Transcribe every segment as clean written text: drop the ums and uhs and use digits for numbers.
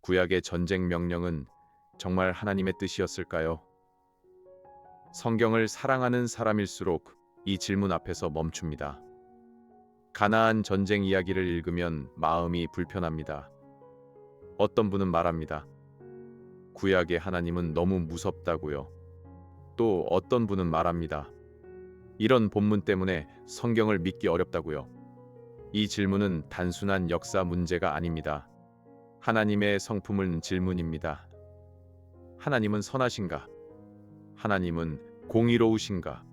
구약의 전쟁 명령은 정말 하나님의 뜻이었을까요? 성경을 사랑하는 사람일수록 이 질문 앞에서 멈춥니다. 가나안 전쟁 이야기를 읽으면 마음이 불편합니다. 어떤 분은 말합니다. 구약의 하나님은 너무 무섭다고요. 또 어떤 분은 말합니다. 이런 본문 때문에 성경을 믿기 어렵다고요. 이 질문은 단순한 역사 문제가 아닙니다. 하나님의 성품은 질문입니다. 하나님은 선하신가? 하나님은 공의로우신가?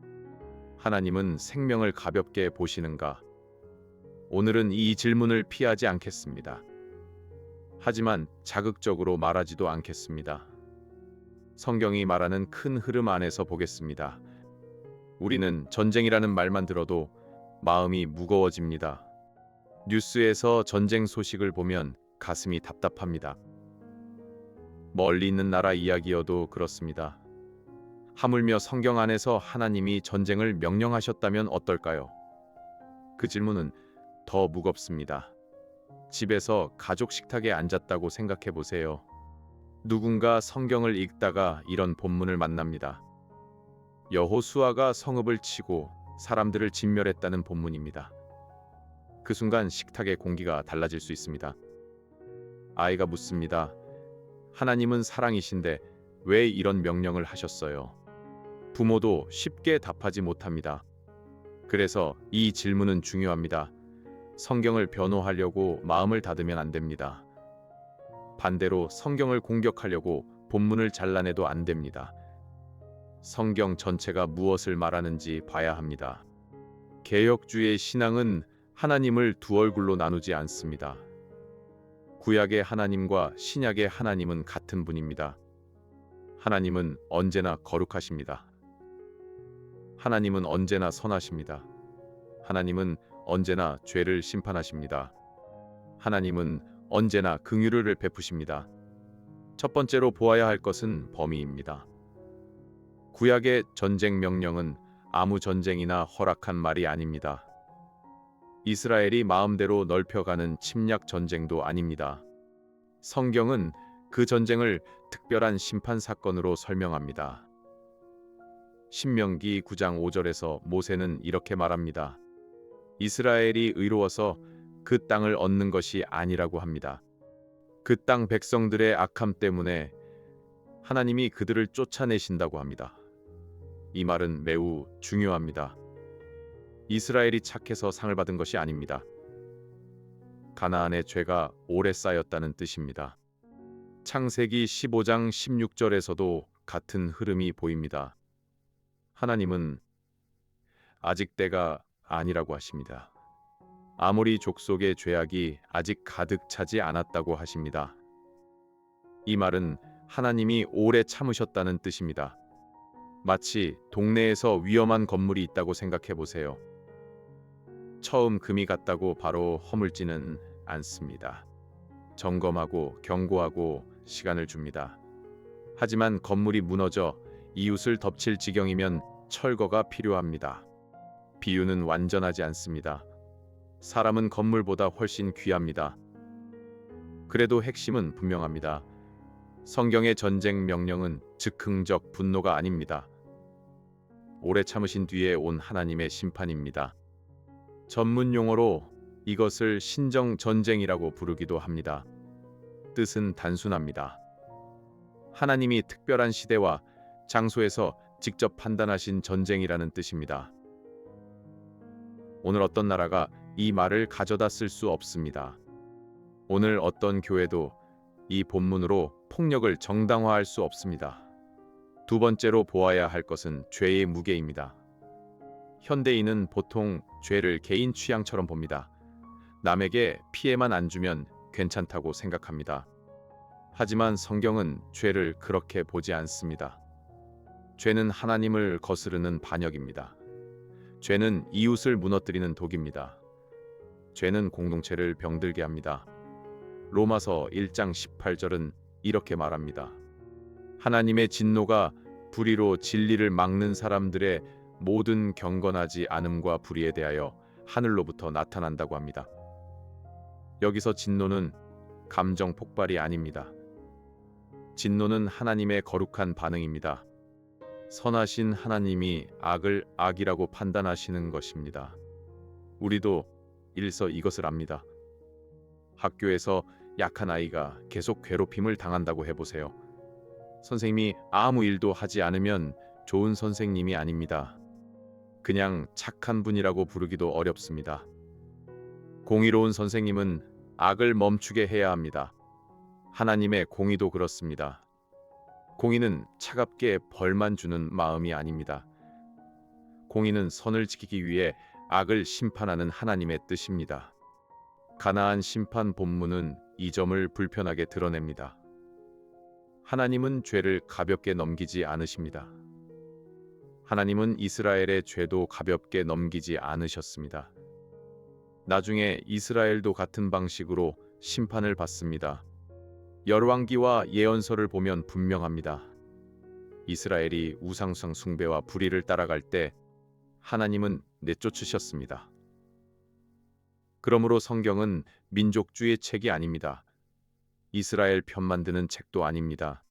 하나님은 생명을 가볍게 보시는가? 오늘은 이 질문을 피하지 않겠습니다. 하지만 자극적으로 말하지도 않겠습니다. 성경이 말하는 큰 흐름 안에서 보겠습니다. 우리는 전쟁이라는 말만 들어도 마음이 무거워집니다. 뉴스에서 전쟁 소식을 보면 가슴이 답답합니다. 멀리 있는 나라 이야기여도 그렇습니다. 하물며 성경 안에서 하나님이 전쟁을 명령하셨다면 어떨까요? 그 질문은 더 무겁습니다. 집에서 가족 식탁에 앉았다고 생각해 보세요. 누군가 성경을 읽다가 이런 본문을 만납니다. 여호수아가 성읍을 치고 사람들을 진멸했다는 본문입니다. 그 순간 식탁의 공기가 달라질 수 있습니다. 아이가 묻습니다. 하나님은 사랑이신데 왜 이런 명령을 하셨어요? 부모도 쉽게 답하지 못합니다. 그래서 이 질문은 중요합니다. 성경을 변호하려고 마음을 닫으면 안 됩니다. 반대로 성경을 공격하려고 본문을 잘라내도 안 됩니다. 성경 전체가 무엇을 말하는지 봐야 합니다. 개혁주의 신앙은 하나님을 두 얼굴로 나누지 않습니다. 구약의 하나님과 신약의 하나님은 같은 분입니다. 하나님은 언제나 거룩하십니다. 하나님은 언제나 선하십니다. 하나님은 언제나 죄를 심판하십니다. 하나님은 언제나 긍휼을 베푸십니다. 첫 번째로 보아야 할 것은 범위입니다. 구약의 전쟁 명령은 아무 전쟁이나 허락한 말이 아닙니다. 이스라엘이 마음대로 넓혀가는 침략 전쟁도 아닙니다. 성경은 그 전쟁을 특별한 심판 사건으로 설명합니다. 신명기 9장 5절에서 모세는 이렇게 말합니다. 이스라엘이 의로워서 그 땅을 얻는 것이 아니라고 합니다. 그 땅 백성들의 악함 때문에 하나님이 그들을 쫓아내신다고 합니다. 이 말은 매우 중요합니다. 이스라엘이 착해서 상을 받은 것이 아닙니다. 가나안의 죄가 오래 쌓였다는 뜻입니다. 창세기 15장 16절에서도 같은 흐름이 보입니다. 하나님은 아직 때가 아니라고 하십니다. 아모리 족속의 죄악이 아직 가득 차지 않았다고 하십니다. 이 말은 하나님이 오래 참으셨다는 뜻입니다. 마치 동네에서 위험한 건물이 있다고 생각해 보세요. 처음 금이 갔다고 바로 허물지는 않습니다. 점검하고 경고하고 시간을 줍니다. 하지만 건물이 무너져 이웃을 덮칠 지경이면 철거가 필요합니다. 비유는 완전하지 않습니다. 사람은 건물보다 훨씬 귀합니다. 그래도 핵심은 분명합니다. 성경의 전쟁 명령은 즉흥적 분노가 아닙니다. 오래 참으신 뒤에 온 하나님의 심판입니다. 전문 용어로 이것을 신정 전쟁이라고 부르기도 합니다. 뜻은 단순합니다. 하나님이 특별한 시대와 장소에서 직접 판단하신 전쟁이라는 뜻입니다. 오늘 어떤 나라가 이 말을 가져다 쓸 수 없습니다. 오늘 어떤 교회도 이 본문으로 폭력을 정당화할 수 없습니다. 두 번째로 보아야 할 것은 죄의 무게입니다. 현대인은 보통 죄를 개인 취향처럼 봅니다. 남에게 피해만 안 주면 괜찮다고 생각합니다. 하지만 성경은 죄를 그렇게 보지 않습니다. 죄는 하나님을 거스르는 반역입니다. 죄는 이웃을 무너뜨리는 독입니다. 죄는 공동체를 병들게 합니다. 로마서 1장 18절은 이렇게 말합니다. 하나님의 진노가 불의로 진리를 막는 사람들의 모든 경건하지 않음과 불의에 대하여 하늘로부터 나타난다고 합니다. 여기서 진노는 감정 폭발이 아닙니다. 진노는 하나님의 거룩한 반응입니다. 선하신 하나님이 악을 악이라고 판단하시는 것입니다. 우리도 일서 이것을 압니다. 학교에서 약한 아이가 계속 괴롭힘을 당한다고 해보세요. 선생님이 아무 일도 하지 않으면 좋은 선생님이 아닙니다. 그냥 착한 분이라고 부르기도 어렵습니다. 공의로운 선생님은 악을 멈추게 해야 합니다. 하나님의 공의도 그렇습니다. 공의는 차갑게 벌만 주는 마음이 아닙니다. 공의는 선을 지키기 위해 악을 심판하는 하나님의 뜻입니다. 가나안 심판 본문은 이 점을 불편하게 드러냅니다. 하나님은 죄를 가볍게 넘기지 않으십니다. 하나님은 이스라엘의 죄도 가볍게 넘기지 않으셨습니다. 나중에 이스라엘도 같은 방식으로 심판을 받습니다. 열왕기와 예언서를 보면 분명합니다. 이스라엘이 우상숭 숭배와 불의를 따라갈 때 하나님은 내쫓으셨습니다. 그러므로 성경은 민족주의 책이 아닙니다. 이스라엘 편만 드는 책도 아닙니다.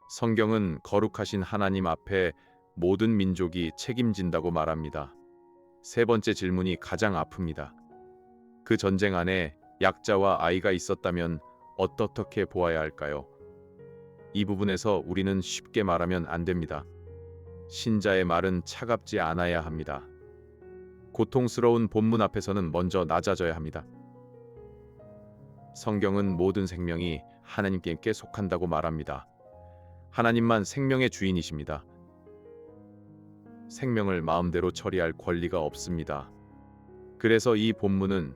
성경은 거룩하신 하나님 앞에 모든 민족이 책임진다고 말합니다. 세 번째 질문이 가장 아픕니다. 그 전쟁 안에 약자와 아이가 있었다면 어떻게 보아야 할까요? 이 부분에서 우리는 쉽게 말하면 안 됩니다. 신자의 말은 차갑지 않아야 합니다. 고통스러운 본문 앞에서는 먼저 낮아져야 합니다. 성경은 모든 생명이 하나님께 속한다고 말합니다. 하나님만 생명의 주인이십니다. 생명을 마음대로 처리할 권리가 없습니다. 그래서 이 본문은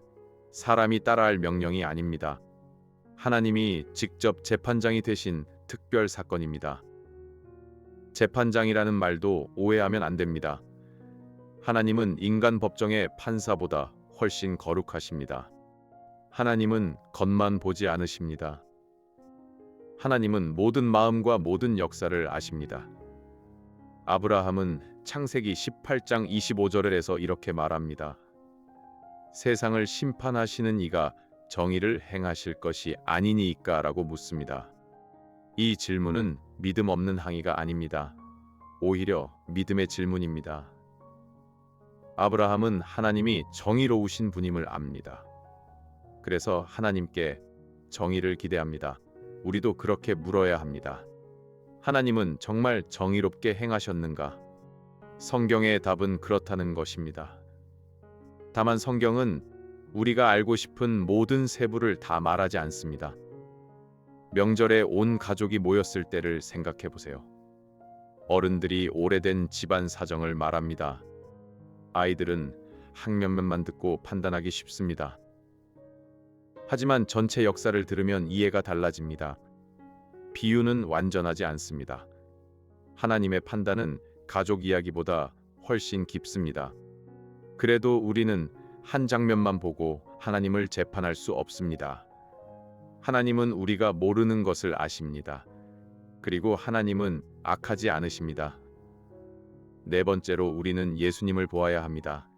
사람이 따라할 명령이 아닙니다. 하나님이 직접 재판장이 되신 특별 사건입니다. 재판장이라는 말도 오해하면 안 됩니다. 하나님은 인간 법정의 판사보다 훨씬 거룩하십니다. 하나님은 겉만 보지 않으십니다. 하나님은 모든 마음과 모든 역사를 아십니다. 아브라함은 창세기 18장 25절에서 이렇게 말합니다. 세상을 심판하시는 이가 정의를 행하실 것이 아니니까 라고 묻습니다. 이 질문은 믿음 없는 항의가 아닙니다. 오히려 믿음의 질문입니다. 아브라함은 하나님이 정의로우신 분임을 압니다. 그래서 하나님께 정의를 기대합니다. 우리도 그렇게 물어야 합니다. 하나님은 정말 정의롭게 행하셨는가? 성경의 답은 그렇다는 것입니다. 다만 성경은 우리가 알고 싶은 모든 세부를 다 말하지 않습니다. 명절에 온 가족이 모였을 때를 생각해 보세요. 어른들이 오래된 집안 사정을 말합니다. 아이들은 학면면만 듣고 판단하기 쉽습니다. 하지만 전체 역사를 들으면 이해가 달라집니다. 비유는 완전하지 않습니다. 하나님의 판단은 가족 이야기보다 훨씬 깊습니다. 그래도 우리는 한 장면만 보고 하나님을 재판할 수 없습니다. 하나님은 우리가 모르는 것을 아십니다. 그리고 하나님은 악하지 않으십니다. 네 번째로 우리는 예수님을 보아야 합니다.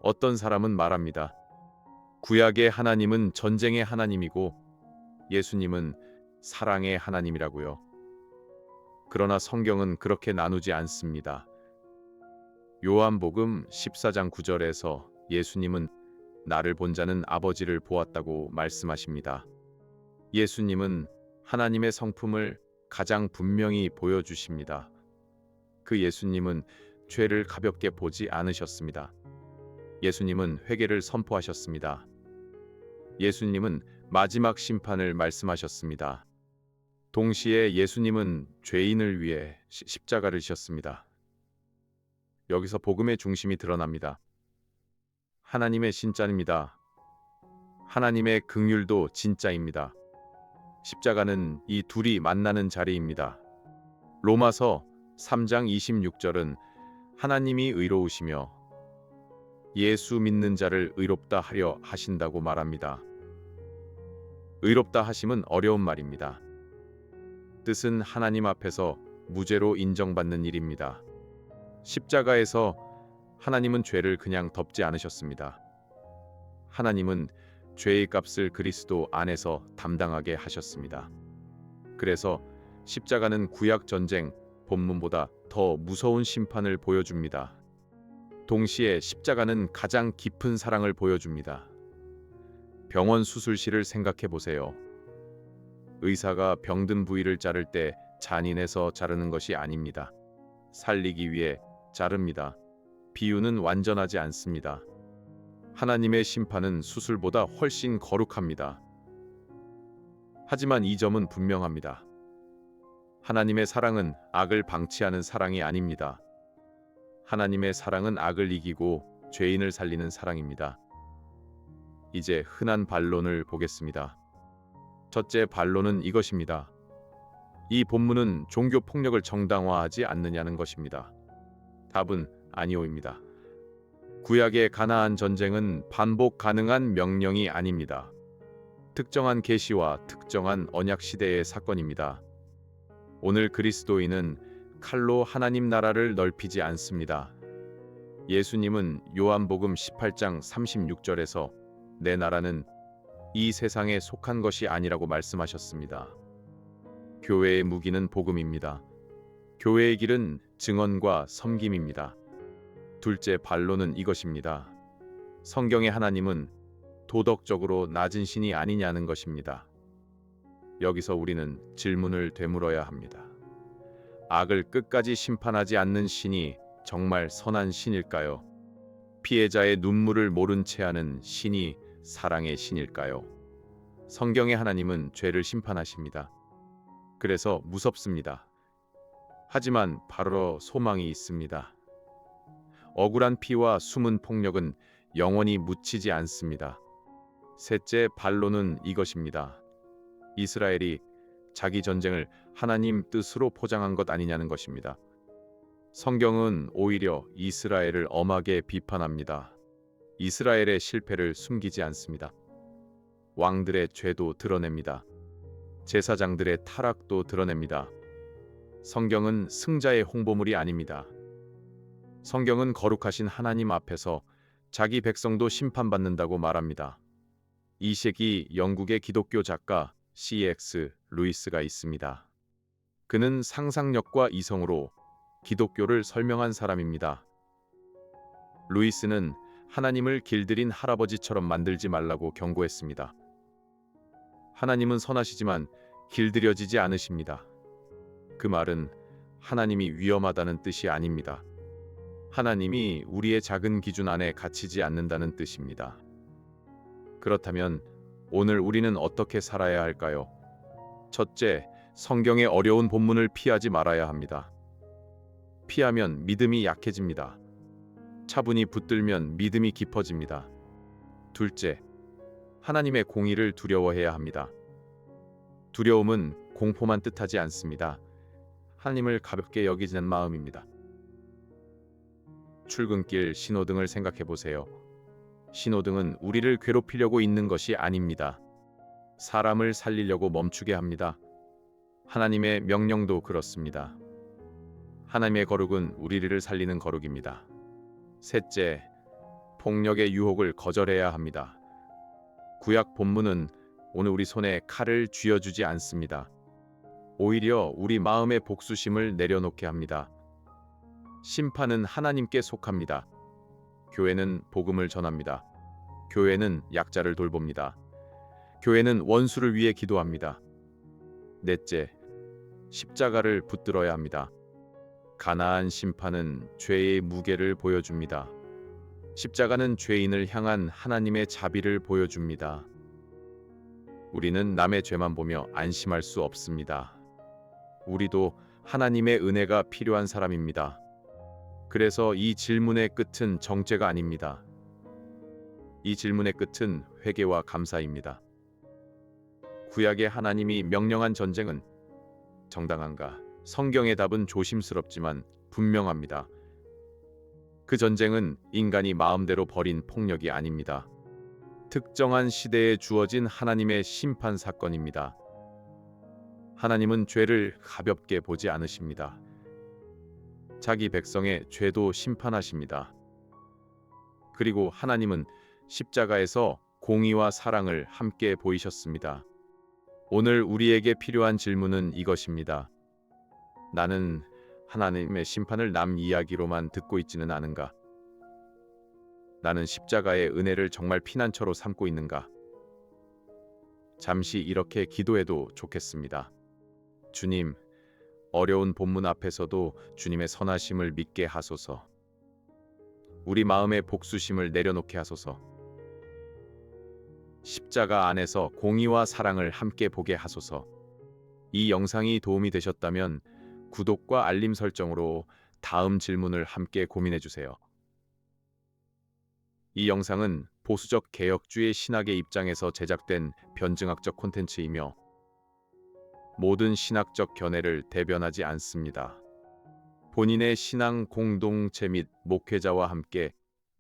어떤 사람은 말합니다. 구약의 하나님은 전쟁의 하나님이고 예수님은 사랑의 하나님이라고요. 그러나 성경은 그렇게 나누지 않습니다. 요한복음 14장 9절에서 예수님은 나를 본 자는 아버지를 보았다고 말씀하십니다. 예수님은 하나님의 성품을 가장 분명히 보여주십니다. 그 예수님은 죄를 가볍게 보지 않으셨습니다. 예수님은 회개를 선포하셨습니다. 예수님은 마지막 심판을 말씀하셨습니다. 동시에 예수님은 죄인을 위해 십자가를 지셨습니다. 여기서 복음의 중심이 드러납니다. 하나님의 진짜입니다. 하나님의 긍휼도 진짜입니다. 십자가는 이 둘이 만나는 자리입니다. 로마서 3장 26절은 하나님이 의로우시며 예수 믿는 자를 의롭다 하려 하신다고 말합니다. 의롭다 하심은 어려운 말입니다. 뜻은 하나님 앞에서 무죄로 인정받는 일입니다. 십자가에서 하나님은 죄를 그냥 덮지 않으셨습니다. 하나님은 죄의 값을 그리스도 안에서 담당하게 하셨습니다. 그래서 십자가는 구약 전쟁 본문보다 더 무서운 심판을 보여줍니다. 동시에 십자가는 가장 깊은 사랑을 보여줍니다. 병원 수술실을 생각해 보세요. 의사가 병든 부위를 자를 때 잔인해서 자르는 것이 아닙니다. 살리기 위해 자릅니다. 비유는 완전하지 않습니다. 하나님의 심판은 수술보다 훨씬 거룩합니다. 하지만 이 점은 분명합니다. 하나님의 사랑은 악을 방치하는 사랑이 아닙니다. 하나님의 사랑은 악을 이기고 죄인을 살리는 사랑입니다. 이제 흔한 반론을 보겠습니다. 첫째 반론은 이것입니다. 이 본문은 종교 폭력을 정당화하지 않느냐는 것입니다. 답은 아니오입니다. 구약의 가나안 전쟁은 반복 가능한 명령이 아닙니다. 특정한 계시와 특정한 언약 시대의 사건입니다. 오늘 그리스도인은 칼로 하나님 나라를 넓히지 않습니다. 예수님은 요한복음 18장 36절에서 내 나라는 이 세상에 속한 것이 아니라고 말씀하셨습니다. 교회의 무기는 복음입니다. 교회의 길은 증언과 섬김입니다. 둘째 반론은 이것입니다. 성경의 하나님은 도덕적으로 낮은 신이 아니냐는 것입니다. 여기서 우리는 질문을 되물어야 합니다. 악을 끝까지 심판하지 않는 신이 정말 선한 신일까요? 피해자의 눈물을 모른 채 하는 신이 사랑의 신일까요? 성경의 하나님은 죄를 심판하십니다. 그래서 무섭습니다. 하지만 바로 소망이 있습니다. 억울한 피와 숨은 폭력은 영원히 묻히지 않습니다. 셋째 반론은 이것입니다. 이스라엘이 자기 전쟁을 하나님 뜻으로 포장한 것 아니냐는 것입니다. 성경은 오히려 이스라엘을 엄하게 비판합니다. 이스라엘의 실패를 숨기지 않습니다. 왕들의 죄도 드러냅니다. 제사장들의 타락도 드러냅니다. 성경은 승자의 홍보물이 아닙니다. 성경은 거룩하신 하나님 앞에서 자기 백성도 심판받는다고 말합니다. 이 시기 영국의 기독교 작가 C.S. 루이스가 있습니다. 그는 상상력과 이성으로 기독교를 설명한 사람입니다. 루이스는 하나님을 길들인 할아버지처럼 만들지 말라고 경고했습니다. 하나님은 선하시지만 길들여지지 않으십니다. 그 말은 하나님이 위험하다는 뜻이 아닙니다. 하나님이 우리의 작은 기준 안에 갇히지 않는다는 뜻입니다. 그렇다면 오늘 우리는 어떻게 살아야 할까요? 첫째, 성경의 어려운 본문을 피하지 말아야 합니다. 피하면 믿음이 약해집니다. 차분히 붙들면 믿음이 깊어집니다. 둘째, 하나님의 공의를 두려워해야 합니다. 두려움은 공포만 뜻하지 않습니다. 하나님을 가볍게 여기는 마음입니다. 출근길 신호등을 생각해 보세요. 신호등은 우리를 괴롭히려고 있는 것이 아닙니다. 사람을 살리려고 멈추게 합니다. 하나님의 명령도 그렇습니다. 하나님의 거룩은 우리를 살리는 거룩입니다. 셋째, 폭력의 유혹을 거절해야 합니다. 구약 본문은 오늘 우리 손에 칼을 쥐어주지 않습니다. 오히려 우리 마음의 복수심을 내려놓게 합니다. 심판은 하나님께 속합니다. 교회는 복음을 전합니다. 교회는 약자를 돌봅니다. 교회는 원수를 위해 기도합니다. 넷째, 십자가를 붙들어야 합니다. 가나안 심판은 죄의 무게를 보여줍니다. 십자가는 죄인을 향한 하나님의 자비를 보여줍니다. 우리는 남의 죄만 보며 안심할 수 없습니다. 우리도 하나님의 은혜가 필요한 사람입니다. 그래서 이 질문의 끝은 정죄가 아닙니다. 이 질문의 끝은 회개와 감사입니다. 구약의 하나님이 명령한 전쟁은 정당한가? 성경의 답은 조심스럽지만 분명합니다. 그 전쟁은 인간이 마음대로 벌인 폭력이 아닙니다. 특정한 시대에 주어진 하나님의 심판 사건입니다. 하나님은 죄를 가볍게 보지 않으십니다. 자기 백성의 죄도 심판하십니다. 그리고 하나님은 십자가에서 공의와 사랑을 함께 보이셨습니다. 오늘 우리에게 필요한 질문은 이것입니다. 나는 하나님의 심판을 남 이야기로만 듣고 있지는 않은가? 나는 십자가의 은혜를 정말 피난처로 삼고 있는가? 잠시 이렇게 기도해도 좋겠습니다. 주님, 어려운 본문 앞에서도 주님의 선하심을 믿게 하소서. 우리 마음의 복수심을 내려놓게 하소서. 십자가 안에서 공의와 사랑을 함께 보게 하소서. 이 영상이 도움이 되셨다면 구독과 알림 설정으로 다음 질문을 함께 고민해 주세요. 이 영상은 보수적 개혁주의 신학의 입장에서 제작된 변증학적 콘텐츠이며 모든 신학적 견해를 대변하지 않습니다. 본인의 신앙 공동체 및 목회자와 함께